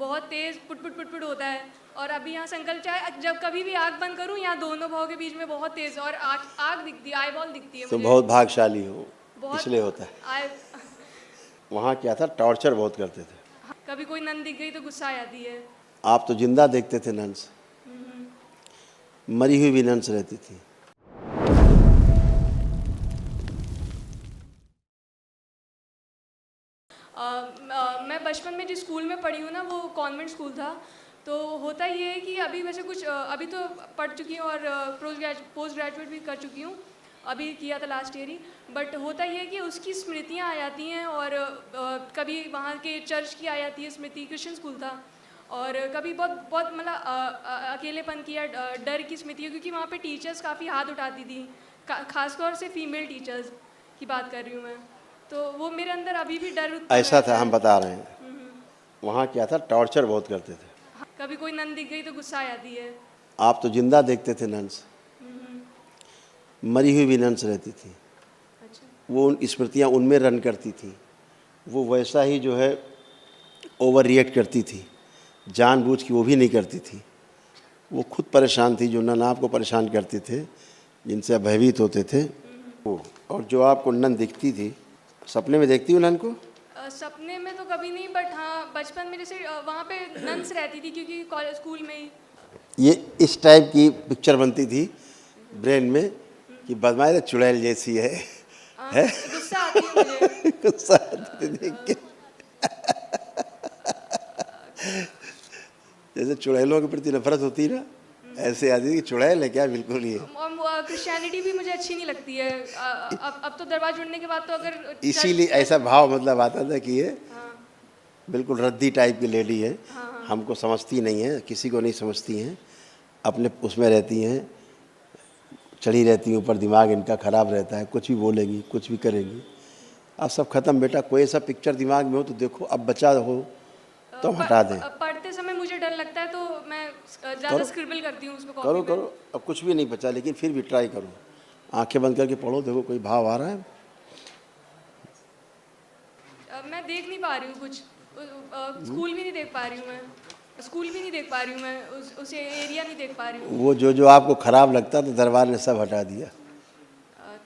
बहुत तेज़ पुट होता है। और अभी यहाँ संकल्प चाय जब कभी भी आँख बंद करूँ यहाँ दोनों भाव के बीच में बहुत तेज़ और आँख दिखती है, आई बॉल दिखती है तो मुझे। बहुत भाग्यशाली हो, बहुत इसलिए होता है। आई वहाँ क्या था, टॉर्चर बहुत करते थे। कभी कोई नन दिख गई तो गुस्सा आ जाती है। आप तो जिंदा देखते थे नन्स, मरी हुई भी नन्स रहती थी। मैं बचपन में जिस स्कूल में पढ़ी हूँ ना वो कॉन्वेंट स्कूल था। तो होता ये है कि अभी वैसे कुछ अभी तो पढ़ चुकी हूँ और पोस्ट ग्रेजुएट भी कर चुकी हूँ, अभी किया था लास्ट ईयर ही। बट होता ये है कि उसकी स्मृतियाँ आ जाती हैं और कभी वहाँ के चर्च की आ जाती है स्मृति, क्रिश्चियन स्कूल था। और कभी बहुत बहुत मतलब अकेलेपन की या डर की स्मृति है, क्योंकि वहाँ पे टीचर्स काफ़ी हाथ उठाती थी, खासतौर से फीमेल टीचर्स की बात कर रही हूँ मैं। तो वो मेरे अंदर अभी भी डर उत्पन्न ऐसा रहता था, है। हम बता रहे हैं। वहाँ क्या था, टॉर्चर बहुत करते थे। कभी कोई नन दिख गई तो गुस्सा आ जाती है। आप तो जिंदा देखते थे नन्स, मरी हुई भी नन्स रहती थी। अच्छा। वो स्मृतियाँ उनमें रन करती थी। वो वैसा ही जो है ओवर रिएक्ट करती थी, जानबूझ के वो भी नहीं करती थी। वो खुद परेशान थी, जो नन आपको परेशान करते थे, जिनसे आप भयभीत होते थे वो। और जो आपको नन दिखती थी, सपने में देखती हो नन को? सपने में तो कभी नहीं, बट हाँ बचपन में जैसे वहाँ पे नन्स रहती थी क्योंकि कॉलेज स्कूल में ही। ये इस टाइप की पिक्चर बनती थी ब्रेन में कि बदमाश चुड़ैल जैसी है गुस्सा आती है मुझे। गुस्सा आती थी देख के। जैसे चुड़ैलों के प्रति नफरत होती ना, ऐसे आती थी कि चुड़ैल है क्या, बिल्कुल ये। क्रिश्चियनिटी भी मुझे अच्छी नहीं लगती है। अब तो दरबार जुड़ने के बाद तो अगर इसीलिए ऐसा भाव मतलब आता था कि ये हाँ बिल्कुल रद्दी टाइप की लेडी है, हाँ हमको समझती नहीं है, किसी को नहीं समझती हैं, अपने उसमें रहती हैं, चढ़ी रहती हैं ऊपर, दिमाग इनका ख़राब रहता है, कुछ भी बोलेगी, कुछ भी करेगी। अब सब खत्म बेटा, कोई ऐसा पिक्चर दिमाग में हो तो देखो, अब बचा हो तो हम हटा दें। पढ़ते समय मुझे डर लगता है तो मैं ज़्यादा करो स्क्रिबल करती हूँ उसको कॉपी करो पे। करो, अब कुछ भी नहीं बचा, लेकिन फिर भी ट्राई करो, आंखें बंद करके पढ़ो, देखो कोई भाव आ रहा है। मैं देख नहीं पा रही हूँ कुछ, स्कूल भी नहीं देख पा रही हूँ मैं, स्कूल भी नहीं देख पा रही हूँ मैं, उस एरिया नहीं देख पा रही हूँ। वो जो जो आपको ख़राब लगता तो दरबार ने सब हटा दिया।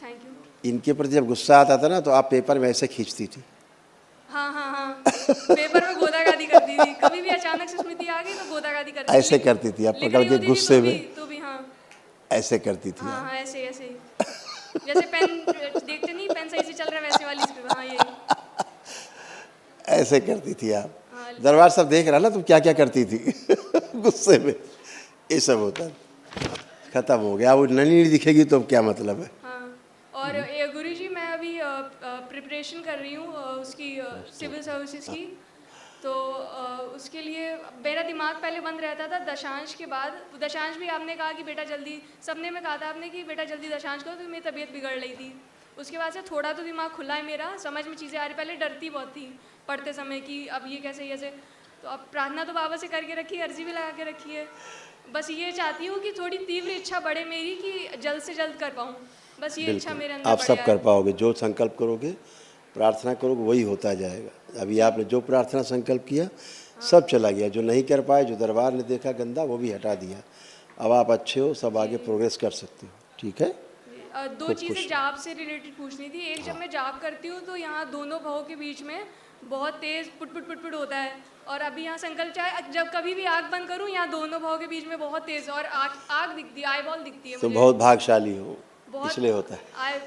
Thank you. इनके प्रति जब गुस्सा आता था ना तो आप पेपर में ऐसे खींचती थी। हाँ हाँ हाँ, पेपर में गोदागादी करती थी, कभी भी अचानक से स्मृति आ गई तो गोदागादी करती थी। ऐसे करती थी, आप लिख पकड़ रही के होती थी गुस्से में तो भी हाँ ऐसे करती थी हाँ आप। हाँ, ऐसे ऐसे ही जैसे पेन देखते नहीं, पेन सही से चल रहा है वैसे वाली स्क्रिप्ट, हाँ यही। ऐसे करती थी आप। हाँ दरबार सब देख रहा ना तुम क्या क्या करती थी गुस्से में, ये सब होता। खत्म हो गया, वो ननी नहीं दिखेगी तो अब क्या मतलब है। हाँ। और गुरुजी मैं अभी प्रिपरेशन कर रही हूँ उसकी सिविल सर्विसेज की। तो उसके लिए मेरा दिमाग पहले बंद रहता था दशांश के बाद। दशांश भी आपने कहा कि बेटा जल्दी, सपने में कहा था आपने कि बेटा जल्दी दशांश करो, तो मेरी तबीयत बिगड़ रही थी। उसके बाद से थोड़ा तो दिमाग खुला है मेरा, समझ में चीज़ें आ रही। पहले डरती बहुत थी पढ़ते समय कि अब ये कैसे कैसे। तो अब प्रार्थना तो बाबा से करके रखी है, अर्जी भी लगा के रखी है। बस ये चाहती हूँ कि थोड़ी तीव्र इच्छा बढ़े मेरी कि जल्द से जल्द कर पाऊँ, बस ये इच्छा मेरे अंदर आप बढ़े सब कर आए। पाओगे, जो संकल्प करोगे, प्रार्थना करोगे, वही होता जाएगा। अभी आपने जो प्रार्थना संकल्प किया सब चला गया, जो नहीं कर पाए, जो दरबार ने देखा गंदा वो भी हटा दिया। अब आप अच्छे हो, सब आगे प्रोग्रेस कर सकते हो। ठीक है। दो चीज़ें जाप से रिलेटेड पूछनी थी। एक, जब मैं जाप करती हूँ तो यहाँ दोनों भावों के बीच में बहुत तेज़ पुट होता है। और अभी यहाँ संकल्प चाहे जब कभी भी आँख बंद करूँ यहाँ दोनों भावों के बीच में बहुत तेज़ और आँख दिखती है, आई बॉल दिखती है तो मुझे। बहुत भाग्यशाली हो, बहुत इसलिए होता है। आई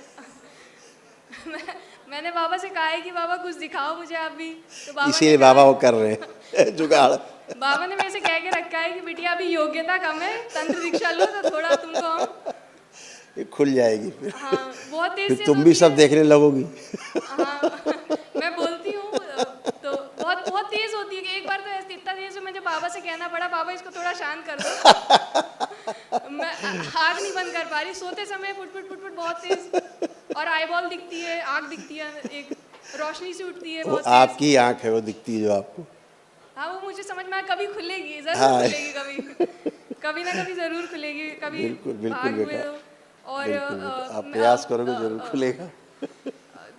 मैंने बाबा से कहा है कि बाबा कुछ दिखाओ मुझे आप भी, तो बाबा इसीलिए ने कहा बाबा वो कर रहे हैं जुगाड़। बाबा ने मेरे से कह के रखा है कि बिटिया अभी योग्यता कम है, तंत्र दीक्षा लो तो थोड़ा तुमको हम ये खुल जाएगी फिर। हाँ बहुत तेज फिर तेज तुम भी होती सब है। देखने लगोगी। हाँ मैं बोलती हूँ तो बहुत बहुत तेज होती है कि एक बार तो ऐसे इतना तेज है मुझे बाबा से कहना पड़ा बाबा इसको थोड़ा शांत कर दो। मैं आँख नहीं बंद कर पा रही, सोते समय पुट बहुत तेज और आई बॉल दिखती है, आँख दिखती है, एक रोशनी से उठती है वो बहुत तेज। आपकी आंख है, वो दिखती है जो आपको। हाँ वो मुझे समझ में आया, कभी खुलेगी जरूर हाँ खुलेगी, कभी ना कभी जरूर खुलेगी, कभी बिल्कुल बिल्कुल भाग में बेटा, तो। और बिल्कुल बेटा, आप प्रयास करोगे जरूर खुलेगा।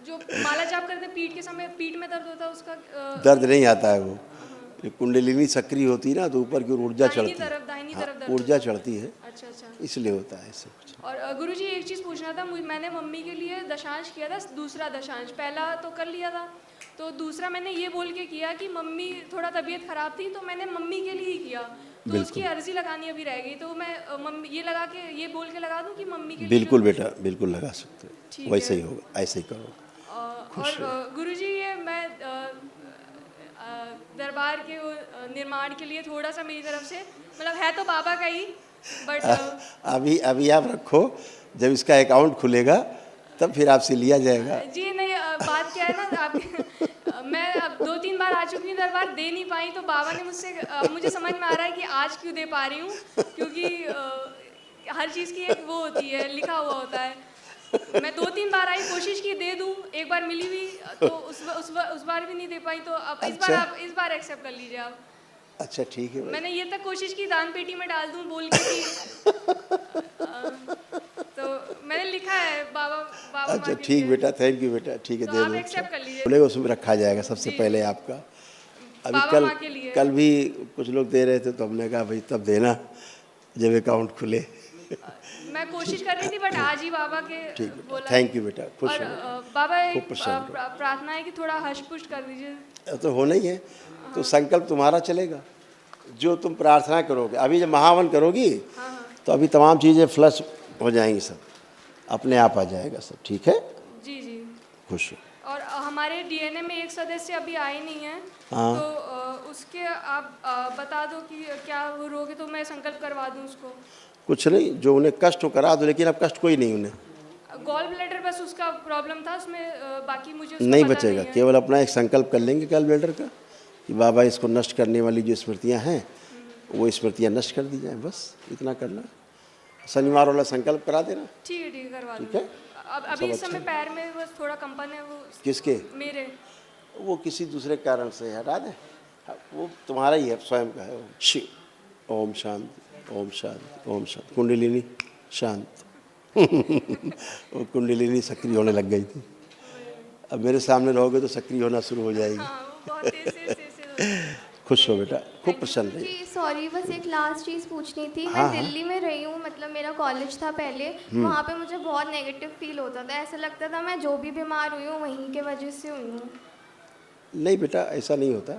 जो माला जाप करते हैं पीठ के समय, पीठ में दर्द होता है उसका दर्द नहीं आता है वो, कुंडलिनी सक्रिय होती है ना तो ऊपर की ओर ऊर्जा दाहिनी चढ़ती है। तरफ दाहिनी हाँ, तरफ दर्द ऊर्जा होता है। चढ़ती है, अच्छा अच्छा। इसलिए होता है ऐसे कुछ। और गुरुजी एक चीज़ पूछना था, मैंने मम्मी के लिए दशांश किया था, दूसरा दशांश पहला तो कर लिया था, तो दूसरा मैंने ये बोल के किया कि मम्मी थोड़ा तबीयत ख़राब थी तो मैंने मम्मी के लिए ही किया, तो उसकी अर्जी लगानी अभी रह गई, तो मैं मम्मी ये लगा के ये बोल के लगा दूं कि मम्मी के लिए बिल्कुल बेटा, बिल्कुल लगा सकते ठीक हो, वैसे है। ही होगा, ऐसे ही करो। और गुरुजी ये मैं दरबार के निर्माण के लिए थोड़ा सा मेरी तरफ से, मतलब है तो बाबा का ही, बट अभी आप रखो, जब इसका अकाउंट खुलेगा तब फिर आपसे लिया जाएगा। जी नहीं, बात क्या है ना, आप मैं अब 2-3 बार आ चुकी हूँ दरबार, दे नहीं पाई, तो बाबा ने मुझसे मुझे समझ में आ रहा है कि आज क्यों दे पा रही हूँ, क्योंकि हर चीज़ की एक वो होती है, लिखा हुआ होता है। मैं 2-3 बार आई, कोशिश की दे दूँ, एक बार मिली भी तो उस बार भी नहीं दे पाई, तो अब इस बार एक्सेप्ट कर लीजिए आप। अच्छा ठीक है भाई। मैंने ये तक कोशिश की दान पेटी में डाल दूं बोल के कि तो मैंने लिखा है बाबा अच्छा माँ के ठीक लिए। बेटा, थैंक यू बेटा, ठीक है तो दे आप दो। एक्सेप्ट कर लीजिए। बोलेगा उसमें रखा जाएगा सबसे जी। पहले आपका। अभी बाबा कल माँ के लिए। कल भी कुछ लोग दे रहे थे तो हमने कहा भाई तब देना जब अकाउंट खुले। मैं कोशिश कर रही थी, बट आज ही बाबा के ठीक बेटा, बोला। थैंक यू बेटा, खुश और रहो। बाबा खूब एक प्रसन्न रहो। प्रार्थना है कि थोड़ा हश पुश कर दीजिए। तो होना ही है, तो संकल्प तुम्हारा चलेगा, जो तुम प्रार्थना करोगे। अभी जब महावन करोगी तो अभी तमाम चीज़ें फ्लश हो जाएंगी, सब अपने आप आ जाएगा सब, ठीक है। जी जी। खुश हो। और हमारे डीएनए में एक सदस्य अभी आए नहीं है, हाँ। तो उसके आप बता दो कि क्या वो रोग है, तो मैं संकल्प करवा दूं उसको। कुछ नहीं, जो उन्हें कष्ट हो करा दो, लेकिन अब कष्ट कोई नहीं उन्हें। गॉल ब्लैडर बस उसका प्रॉब्लम था, उसमें बाकी मुझे उसका नहीं पता बचेगा, नहीं है। केवल अपना एक संकल्प कर लेंगे गॉल ब्लैडर का कि बाबा इसको नष्ट करने वाली जो स्मृतियाँ हैं वो स्मृतियाँ नष्ट कर दी जाएँ, बस इतना करना। शनिवार वाला संकल्प करा देना। ठीक है करवा ठीक दूंगी। है। अब अभी इस समय पैर में बस थोड़ा कंपन है, वो किसके? मेरे। वो किसी दूसरे कारण से हटा दें, वो तुम्हारा ही है, स्वयं का है। शिव ओम शांति, ओम शांति, ओम शांति। कुंडलिनी शांत। वो कुंडलिनी सक्रिय होने लग गई थी, अब मेरे सामने रहोगे तो सक्रिय होना शुरू हो जाएगी। हाँ, वो बहुत तेज से खुश हो बेटा, खूब प्रसन्न रहिए। जी सॉरी, बस एक लास्ट चीज़ पूछनी थी। हाँ, मैं हाँ। दिल्ली में रही हूँ, मतलब मेरा कॉलेज था पहले, वहाँ पे मुझे बहुत नेगेटिव फील होता था, ऐसा लगता था मैं जो भी बीमार हुई हूँ वहीं के वजह से हुई हूँ। नहीं बेटा, ऐसा नहीं होता,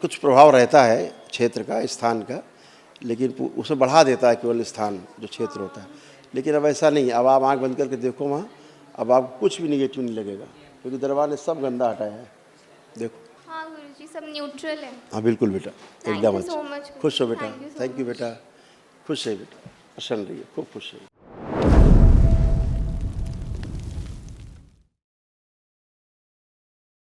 कुछ प्रभाव रहता है क्षेत्र का, स्थान का, लेकिन उसे बढ़ा देता है केवल स्थान जो क्षेत्र होता है। लेकिन अब ऐसा नहीं, अब आप आँख बंद करके देखो वहाँ, अब आपको कुछ भी निगेटिव नहीं लगेगा, क्योंकि दरबार ने सब गंदा हटाया है। देखो। हाँ गुरुजी, सब न्यूट्रल है। हाँ बिल्कुल बेटा, Thank एकदम you so अच्छा। much, खुश हो बेटा, thank you so thank you much. बेटा, खुश है बेटा, प्रसन्न रहिए, खूब खुश रहिए।